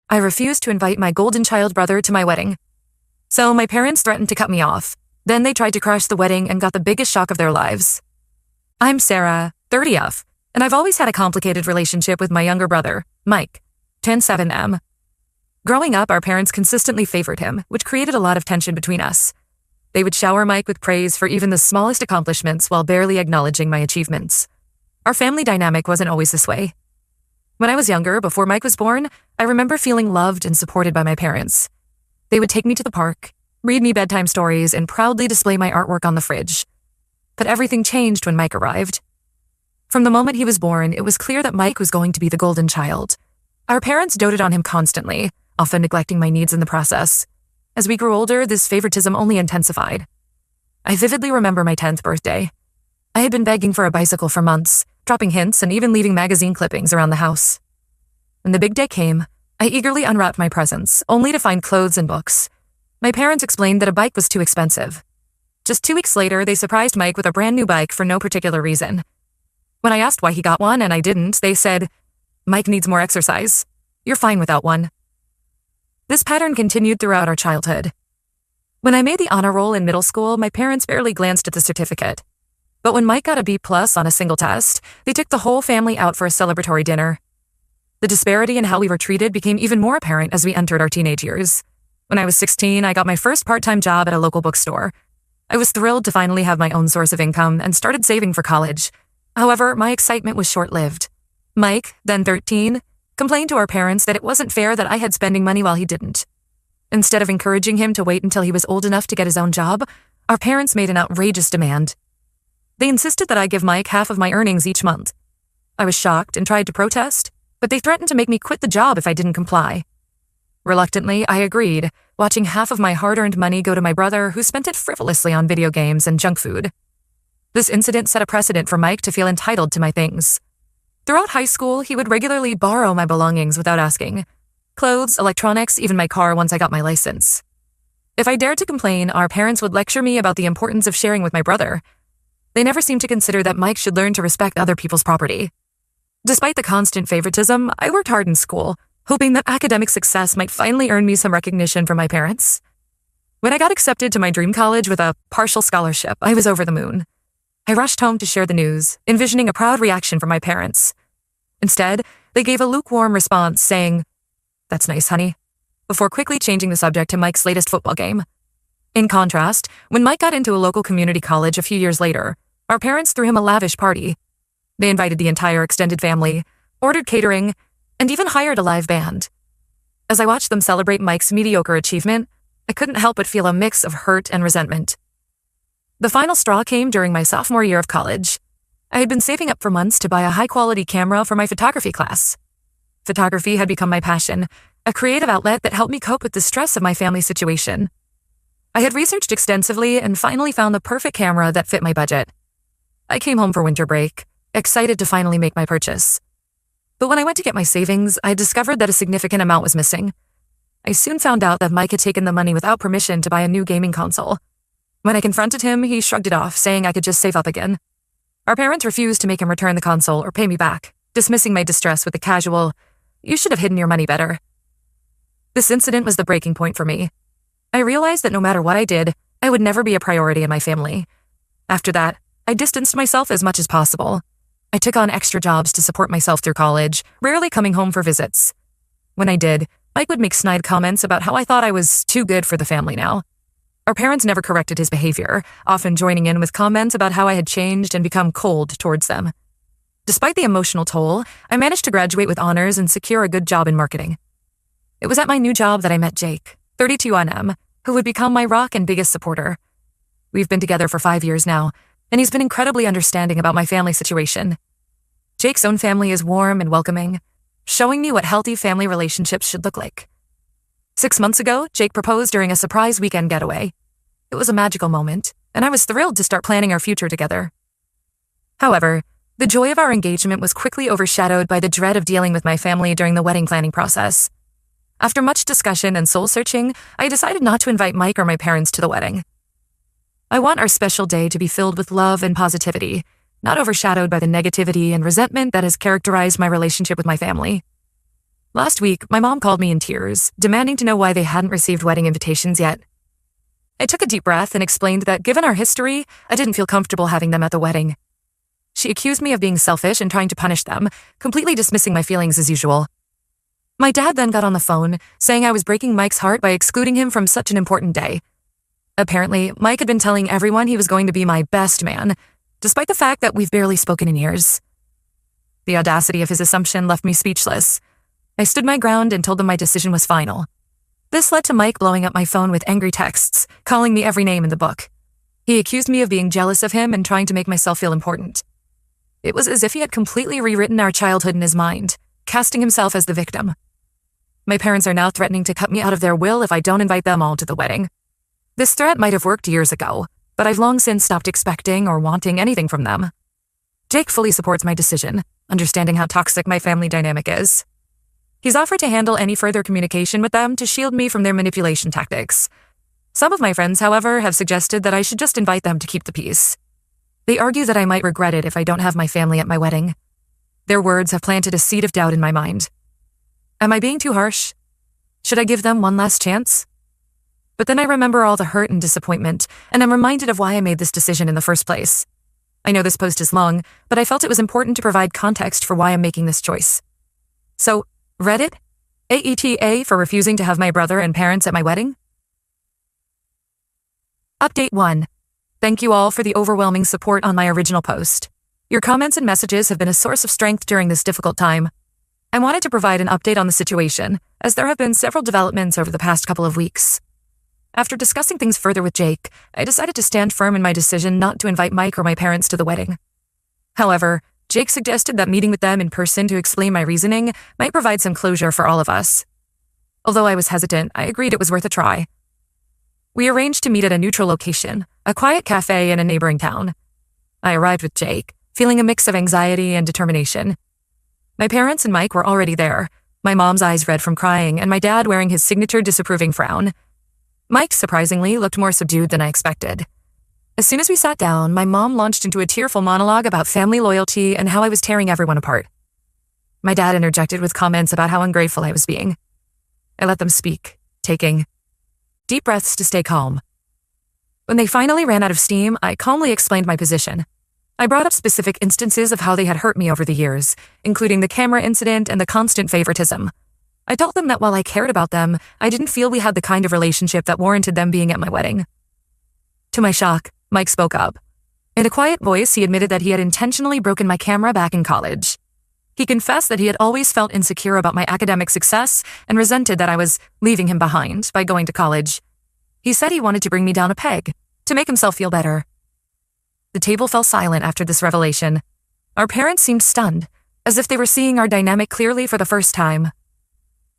I refused to invite my golden child brother to my wedding. So my parents threatened to cut me off. Then they tried to crash the wedding and got the biggest shock of their lives. I'm Sarah, 30F, and I've always had a complicated relationship with my younger brother, Mike, 107M. Growing up, our parents consistently favored him, which created a lot of tension between us. They would shower Mike with praise for even the smallest accomplishments while barely acknowledging my achievements. Our family dynamic wasn't always this way. When I was younger, before Mike was born, I remember feeling loved and supported by my parents. They would take me to the park, read me bedtime stories, and proudly display my artwork on the fridge. But everything changed when Mike arrived. From the moment he was born, it was clear that Mike was going to be the golden child. Our parents doted on him constantly, often neglecting my needs in the process. As we grew older, this favoritism only intensified. I vividly remember my 10th birthday. I had been begging for a bicycle for months, dropping hints and even leaving magazine clippings around the house. When the big day came, I eagerly unwrapped my presents, only to find clothes and books. My parents explained that a bike was too expensive. Just 2 weeks later, they surprised Mike with a brand new bike for no particular reason. When I asked why he got one and I didn't, they said, "Mike needs more exercise. You're fine without one." This pattern continued throughout our childhood. When I made the honor roll in middle school, my parents barely glanced at the certificate. But when Mike got a B+ on a single test, they took the whole family out for a celebratory dinner. The disparity in how we were treated became even more apparent as we entered our teenage years. When I was 16, I got my first part-time job at a local bookstore. I was thrilled to finally have my own source of income and started saving for college. However, my excitement was short-lived. Mike, then 13, complained to our parents that it wasn't fair that I had spending money while he didn't. Instead of encouraging him to wait until he was old enough to get his own job, our parents made an outrageous demand. They insisted that I give Mike half of my earnings each month. I was shocked and tried to protest, but they threatened to make me quit the job if I didn't comply. Reluctantly, I agreed, watching half of my hard-earned money go to my brother, who spent it frivolously on video games and junk food. This incident set a precedent for Mike to feel entitled to my things. Throughout high school, he would regularly borrow my belongings without asking. Clothes, electronics, even my car once I got my license. If I dared to complain, our parents would lecture me about the importance of sharing with my brother. They never seemed to consider that Mike should learn to respect other people's property. Despite the constant favoritism, I worked hard in school, hoping that academic success might finally earn me some recognition from my parents. When I got accepted to my dream college with a partial scholarship, I was over the moon. I rushed home to share the news, envisioning a proud reaction from my parents. Instead, they gave a lukewarm response saying, "That's nice, honey," before quickly changing the subject to Mike's latest football game. In contrast, when Mike got into a local community college a few years later, our parents threw him a lavish party. They invited the entire extended family, ordered catering, and even hired a live band. As I watched them celebrate Mike's mediocre achievement, I couldn't help but feel a mix of hurt and resentment. The final straw came during my sophomore year of college. I had been saving up for months to buy a high-quality camera for my photography class. Photography had become my passion, a creative outlet that helped me cope with the stress of my family situation. I had researched extensively and finally found the perfect camera that fit my budget. I came home for winter break, excited to finally make my purchase. But when I went to get my savings, I discovered that a significant amount was missing. I soon found out that Mike had taken the money without permission to buy a new gaming console. When I confronted him, he shrugged it off, saying I could just save up again. Our parents refused to make him return the console or pay me back, dismissing my distress with a casual, "You should have hidden your money better." This incident was the breaking point for me. I realized that no matter what I did, I would never be a priority in my family. After that, I distanced myself as much as possible. I took on extra jobs to support myself through college, rarely coming home for visits. When I did, Mike would make snide comments about how I thought I was too good for the family now. Our parents never corrected his behavior, often joining in with comments about how I had changed and become cold towards them. Despite the emotional toll, I managed to graduate with honors and secure a good job in marketing. It was at my new job that I met Jake, 32NM, who would become my rock and biggest supporter. We've been together for 5 years now, and he's been incredibly understanding about my family situation. Jake's own family is warm and welcoming, showing me what healthy family relationships should look like. 6 months ago, Jake proposed during a surprise weekend getaway. It was a magical moment, and I was thrilled to start planning our future together. However, the joy of our engagement was quickly overshadowed by the dread of dealing with my family during the wedding planning process. After much discussion and soul-searching, I decided not to invite Mike or my parents to the wedding. I want our special day to be filled with love and positivity, not overshadowed by the negativity and resentment that has characterized my relationship with my family. Last week, my mom called me in tears, demanding to know why they hadn't received wedding invitations yet. I took a deep breath and explained that given our history, I didn't feel comfortable having them at the wedding. She accused me of being selfish and trying to punish them, completely dismissing my feelings as usual. My dad then got on the phone, saying I was breaking Mike's heart by excluding him from such an important day. Apparently, Mike had been telling everyone he was going to be my best man, despite the fact that we've barely spoken in years. The audacity of his assumption left me speechless. I stood my ground and told them my decision was final. This led to Mike blowing up my phone with angry texts, calling me every name in the book. He accused me of being jealous of him and trying to make myself feel important. It was as if he had completely rewritten our childhood in his mind, casting himself as the victim. My parents are now threatening to cut me out of their will if I don't invite them all to the wedding. This threat might have worked years ago, but I've long since stopped expecting or wanting anything from them. Jake fully supports my decision, understanding how toxic my family dynamic is. He's offered to handle any further communication with them to shield me from their manipulation tactics. Some of my friends, however, have suggested that I should just invite them to keep the peace. They argue that I might regret it if I don't have my family at my wedding. Their words have planted a seed of doubt in my mind. Am I being too harsh? Should I give them one last chance? But then I remember all the hurt and disappointment, and I'm reminded of why I made this decision in the first place. I know this post is long, but I felt it was important to provide context for why I'm making this choice. So, Reddit? AETA for refusing to have my brother and parents at my wedding? Update 1. Thank you all for the overwhelming support on my original post. Your comments and messages have been a source of strength during this difficult time. I wanted to provide an update on the situation, as there have been several developments over the past couple of weeks. After discussing things further with Jake, I decided to stand firm in my decision not to invite Mike or my parents to the wedding. However, Jake suggested that meeting with them in person to explain my reasoning might provide some closure for all of us. Although I was hesitant, I agreed it was worth a try. We arranged to meet at a neutral location, a quiet cafe in a neighboring town. I arrived with Jake, feeling a mix of anxiety and determination. My parents and Mike were already there, my mom's eyes red from crying and my dad wearing his signature disapproving frown. Mike, surprisingly, looked more subdued than I expected. As soon as we sat down, my mom launched into a tearful monologue about family loyalty and how I was tearing everyone apart. My dad interjected with comments about how ungrateful I was being. I let them speak, taking deep breaths to stay calm. When they finally ran out of steam, I calmly explained my position. I brought up specific instances of how they had hurt me over the years, including the camera incident and the constant favoritism. I told them that while I cared about them, I didn't feel we had the kind of relationship that warranted them being at my wedding. To my shock, Mike spoke up. In a quiet voice, he admitted that he had intentionally broken my camera back in college. He confessed that he had always felt insecure about my academic success and resented that I was leaving him behind by going to college. He said he wanted to bring me down a peg, to make himself feel better. The table fell silent after this revelation. Our parents seemed stunned, as if they were seeing our dynamic clearly for the first time.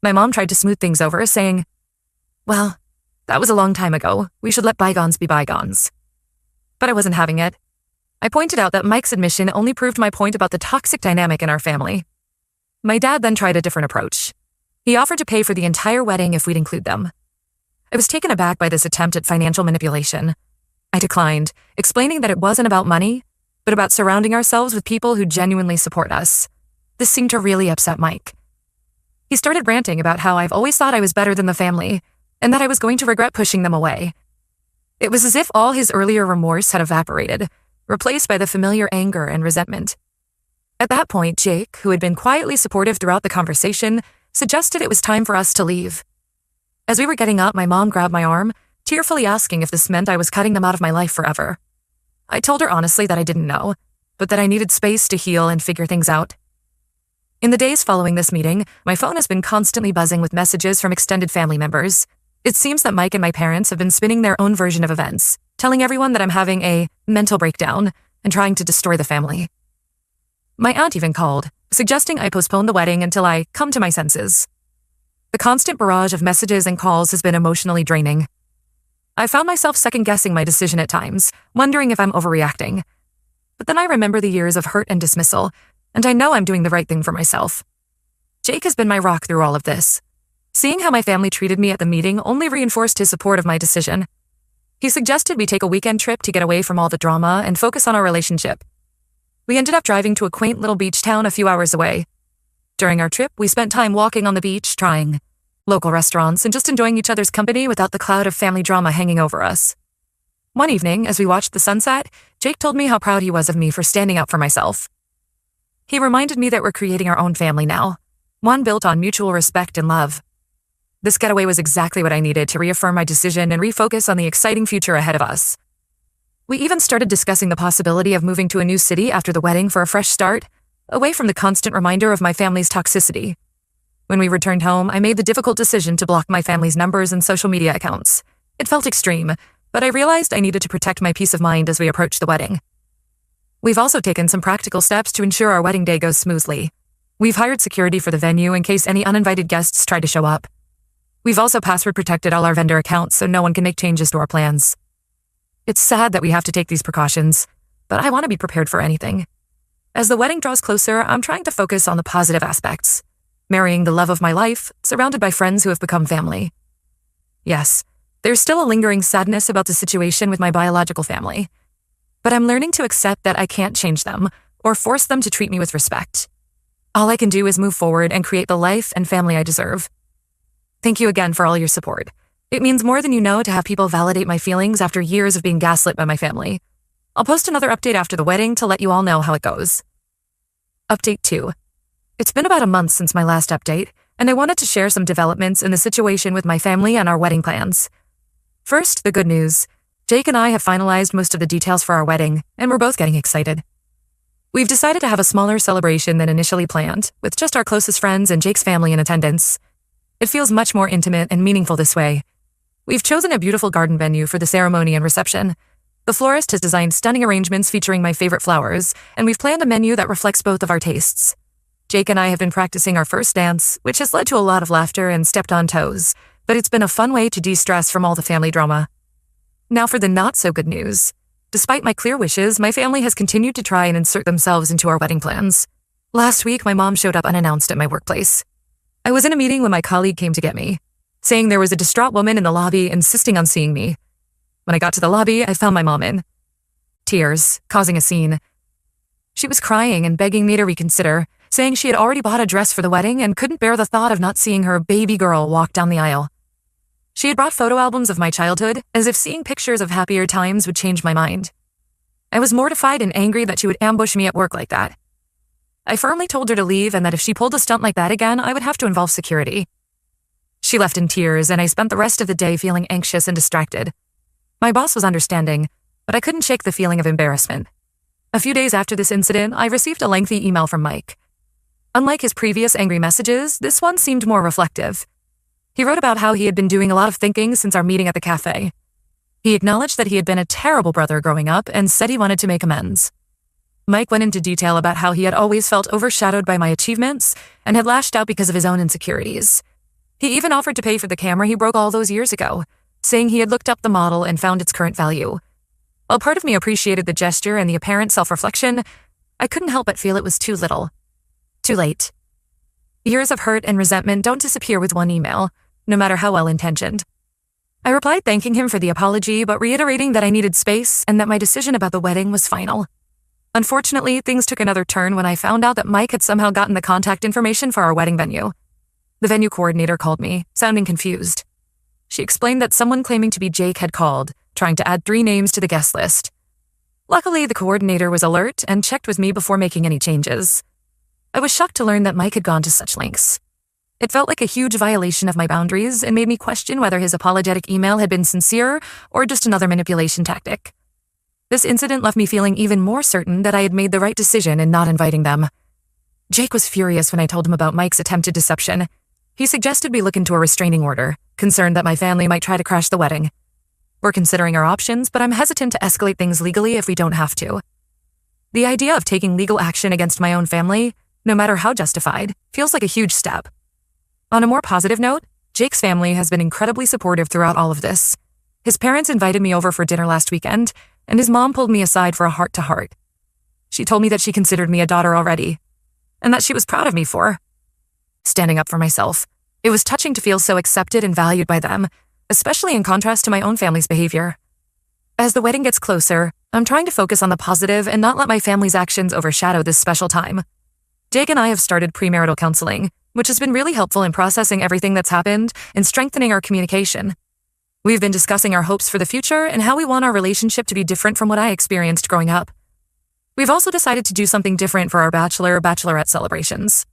My mom tried to smooth things over, saying, "Well, that was a long time ago. We should let bygones be bygones." But I wasn't having it. I pointed out that Mike's admission only proved my point about the toxic dynamic in our family. My dad then tried a different approach. He offered to pay for the entire wedding if we'd include them. I was taken aback by this attempt at financial manipulation. I declined, explaining that it wasn't about money, but about surrounding ourselves with people who genuinely support us. This seemed to really upset Mike. He started ranting about how I've always thought I was better than the family, and that I was going to regret pushing them away. It was as if all his earlier remorse had evaporated, replaced by the familiar anger and resentment. At that point, Jake, who had been quietly supportive throughout the conversation, suggested it was time for us to leave. As we were getting up, my mom grabbed my arm, tearfully asking if this meant I was cutting them out of my life forever. I told her honestly that I didn't know, but that I needed space to heal and figure things out. In the days following this meeting, my phone has been constantly buzzing with messages from extended family members. It seems that Mike and my parents have been spinning their own version of events, telling everyone that I'm having a mental breakdown and trying to destroy the family. My aunt even called, suggesting I postpone the wedding until I come to my senses. The constant barrage of messages and calls has been emotionally draining. I found myself second-guessing my decision at times, wondering if I'm overreacting. But then I remember the years of hurt and dismissal, and I know I'm doing the right thing for myself. Jake has been my rock through all of this. Seeing how my family treated me at the meeting only reinforced his support of my decision. He suggested we take a weekend trip to get away from all the drama and focus on our relationship. We ended up driving to a quaint little beach town a few hours away. During our trip, we spent time walking on the beach, trying local restaurants, and just enjoying each other's company without the cloud of family drama hanging over us. One evening, as we watched the sunset, Jake told me how proud he was of me for standing up for myself. He reminded me that we're creating our own family now, one built on mutual respect and love. This getaway was exactly what I needed to reaffirm my decision and refocus on the exciting future ahead of us. We even started discussing the possibility of moving to a new city after the wedding for a fresh start, away from the constant reminder of my family's toxicity. When we returned home, I made the difficult decision to block my family's numbers and social media accounts. It felt extreme, but I realized I needed to protect my peace of mind as we approached the wedding. We've also taken some practical steps to ensure our wedding day goes smoothly. We've hired security for the venue in case any uninvited guests try to show up. We've also password protected all our vendor accounts so no one can make changes to our plans. It's sad that we have to take these precautions, but I want to be prepared for anything. As the wedding draws closer, I'm trying to focus on the positive aspects. Marrying the love of my life, surrounded by friends who have become family. Yes, there's still a lingering sadness about the situation with my biological family, but I'm learning to accept that I can't change them or force them to treat me with respect. All I can do is move forward and create the life and family I deserve. Thank you again for all your support. It means more than you know to have people validate my feelings after years of being gaslit by my family. I'll post another update after the wedding to let you all know how it goes. Update 2. It's been about a month since my last update, and I wanted to share some developments in the situation with my family and our wedding plans. First, the good news. Jake and I have finalized most of the details for our wedding, and we're both getting excited. We've decided to have a smaller celebration than initially planned, with just our closest friends and Jake's family in attendance. It feels much more intimate and meaningful this way. We've chosen a beautiful garden venue for the ceremony and reception. The florist has designed stunning arrangements featuring my favorite flowers, and we've planned a menu that reflects both of our tastes. Jake and I have been practicing our first dance, which has led to a lot of laughter and stepped on toes, but it's been a fun way to de-stress from all the family drama. Now for the not-so-good news. Despite my clear wishes, my family has continued to try and insert themselves into our wedding plans. Last week, my mom showed up unannounced at my workplace. I was in a meeting when my colleague came to get me, saying there was a distraught woman in the lobby insisting on seeing me. When I got to the lobby, I found my mom in tears, causing a scene. She was crying and begging me to reconsider, saying she had already bought a dress for the wedding and couldn't bear the thought of not seeing her baby girl walk down the aisle. She had brought photo albums of my childhood, as if seeing pictures of happier times would change my mind. I was mortified and angry that she would ambush me at work like that. I firmly told her to leave and that if she pulled a stunt like that again, I would have to involve security. She left in tears, and I spent the rest of the day feeling anxious and distracted. My boss was understanding, but I couldn't shake the feeling of embarrassment. A few days after this incident, I received a lengthy email from Mike. Unlike his previous angry messages, this one seemed more reflective. He wrote about how he had been doing a lot of thinking since our meeting at the cafe. He acknowledged that he had been a terrible brother growing up and said he wanted to make amends. Mike went into detail about how he had always felt overshadowed by my achievements and had lashed out because of his own insecurities. He even offered to pay for the camera he broke all those years ago, saying he had looked up the model and found its current value. While part of me appreciated the gesture and the apparent self-reflection, I couldn't help but feel it was too little. Too late. Years of hurt and resentment don't disappear with one email, no matter how well-intentioned. I replied thanking him for the apology, but reiterating that I needed space and that my decision about the wedding was final. Unfortunately, things took another turn when I found out that Mike had somehow gotten the contact information for our wedding venue. The venue coordinator called me, sounding confused. She explained that someone claiming to be Jake had called, trying to add 3 names to the guest list. Luckily, the coordinator was alert and checked with me before making any changes. I was shocked to learn that Mike had gone to such lengths. It felt like a huge violation of my boundaries and made me question whether his apologetic email had been sincere or just another manipulation tactic. This incident left me feeling even more certain that I had made the right decision in not inviting them. Jake was furious when I told him about Mike's attempted deception. He suggested we look into a restraining order, concerned that my family might try to crash the wedding. We're considering our options, but I'm hesitant to escalate things legally if we don't have to. The idea of taking legal action against my own family, no matter how justified, feels like a huge step. On a more positive note, Jake's family has been incredibly supportive throughout all of this. His parents invited me over for dinner last weekend, and his mom pulled me aside for a heart-to-heart. She told me that she considered me a daughter already, and that she was proud of me for standing up for myself. It was touching to feel so accepted and valued by them, especially in contrast to my own family's behavior. As the wedding gets closer, I'm trying to focus on the positive and not let my family's actions overshadow this special time. Jake and I have started premarital counseling, which has been really helpful in processing everything that's happened and strengthening our communication. We've been discussing our hopes for the future and how we want our relationship to be different from what I experienced growing up. We've also decided to do something different for our bachelorette celebrations.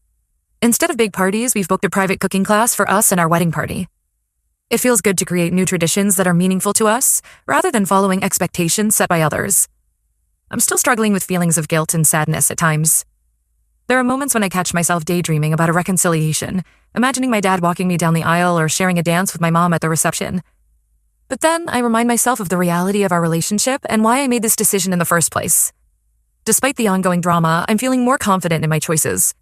Instead of big parties, we've booked a private cooking class for us and our wedding party. It feels good to create new traditions that are meaningful to us, rather than following expectations set by others. I'm still struggling with feelings of guilt and sadness at times. There are moments when I catch myself daydreaming about a reconciliation, imagining my dad walking me down the aisle or sharing a dance with my mom at the reception. But then I remind myself of the reality of our relationship and why I made this decision in the first place. Despite the ongoing drama, I'm feeling more confident in my choices.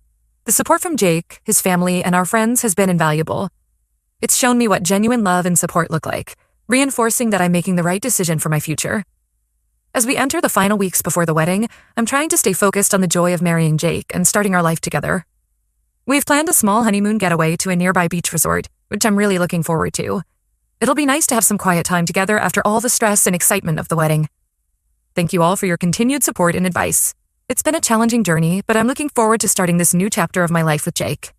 The support from Jake, his family, and our friends has been invaluable. It's shown me what genuine love and support look like, reinforcing that I'm making the right decision for my future. As we enter the final weeks before the wedding, I'm trying to stay focused on the joy of marrying Jake and starting our life together. We've planned a small honeymoon getaway to a nearby beach resort, which I'm really looking forward to. It'll be nice to have some quiet time together after all the stress and excitement of the wedding. Thank you all for your continued support and advice. It's been a challenging journey, but I'm looking forward to starting this new chapter of my life with Jake.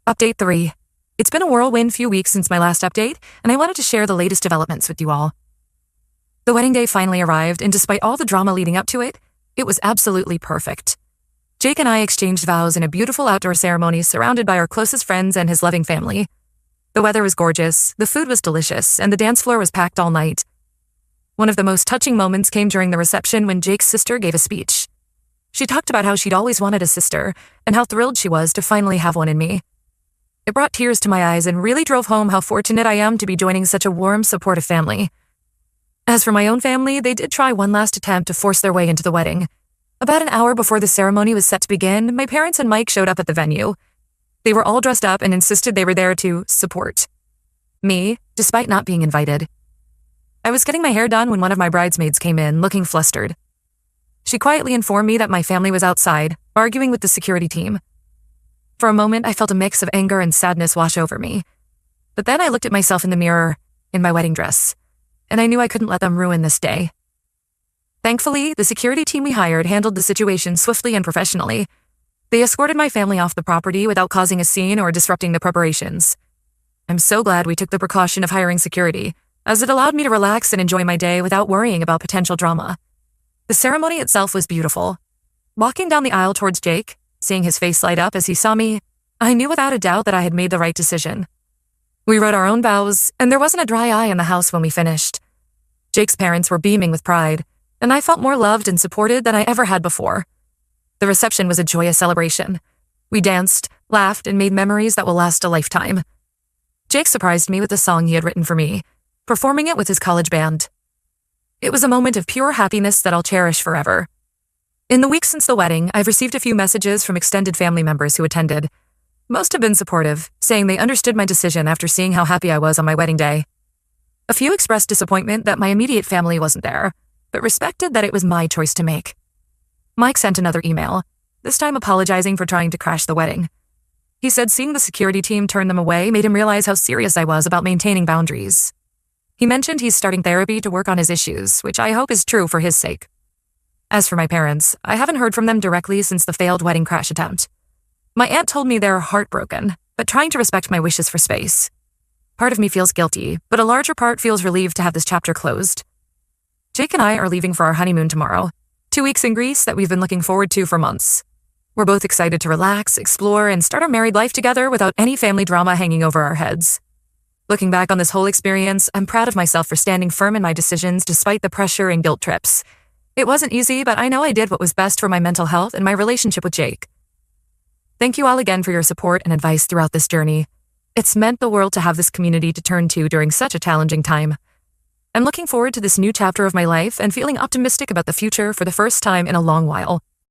Update 3. It's been a whirlwind few weeks since my last update, and I wanted to share the latest developments with you all. The wedding day finally arrived, and despite all the drama leading up to it, it was absolutely perfect. Jake and I exchanged vows in a beautiful outdoor ceremony surrounded by our closest friends and his loving family. The weather was gorgeous, the food was delicious, and the dance floor was packed all night. One of the most touching moments came during the reception when Jake's sister gave a speech. She talked about how she'd always wanted a sister, and how thrilled she was to finally have one in me. It brought tears to my eyes and really drove home how fortunate I am to be joining such a warm, supportive family. As for my own family, they did try one last attempt to force their way into the wedding. About an hour before the ceremony was set to begin, my parents and Mike showed up at the venue. They were all dressed up and insisted they were there to support me, despite not being invited. I was getting my hair done when one of my bridesmaids came in, looking flustered. She quietly informed me that my family was outside, arguing with the security team. For a moment, I felt a mix of anger and sadness wash over me. But then I looked at myself in the mirror, in my wedding dress, and I knew I couldn't let them ruin this day. Thankfully, the security team we hired handled the situation swiftly and professionally. They escorted my family off the property without causing a scene or disrupting the preparations. I'm so glad we took the precaution of hiring security, as it allowed me to relax and enjoy my day without worrying about potential drama. The ceremony itself was beautiful. Walking down the aisle towards Jake, seeing his face light up as he saw me, I knew without a doubt that I had made the right decision. We wrote our own vows, and there wasn't a dry eye in the house when we finished. Jake's parents were beaming with pride, and I felt more loved and supported than I ever had before. The reception was a joyous celebration. We danced, laughed, and made memories that will last a lifetime. Jake surprised me with a song he had written for me, performing it with his college band. It was a moment of pure happiness that I'll cherish forever. In the weeks since the wedding, I've received a few messages from extended family members who attended. Most have been supportive, saying they understood my decision after seeing how happy I was on my wedding day. A few expressed disappointment that my immediate family wasn't there, but respected that it was my choice to make. Mike sent another email, this time apologizing for trying to crash the wedding. He said seeing the security team turn them away made him realize how serious I was about maintaining boundaries. He mentioned he's starting therapy to work on his issues, which I hope is true for his sake. As for my parents, I haven't heard from them directly since the failed wedding crash attempt. My aunt told me they're heartbroken, but trying to respect my wishes for space. Part of me feels guilty, but a larger part feels relieved to have this chapter closed. Jake and I are leaving for our honeymoon tomorrow, 2 weeks in Greece that we've been looking forward to for months. We're both excited to relax, explore, and start our married life together without any family drama hanging over our heads. Looking back on this whole experience, I'm proud of myself for standing firm in my decisions despite the pressure and guilt trips. It wasn't easy, but I know I did what was best for my mental health and my relationship with Jake. Thank you all again for your support and advice throughout this journey. It's meant the world to have this community to turn to during such a challenging time. I'm looking forward to this new chapter of my life and feeling optimistic about the future for the first time in a long while.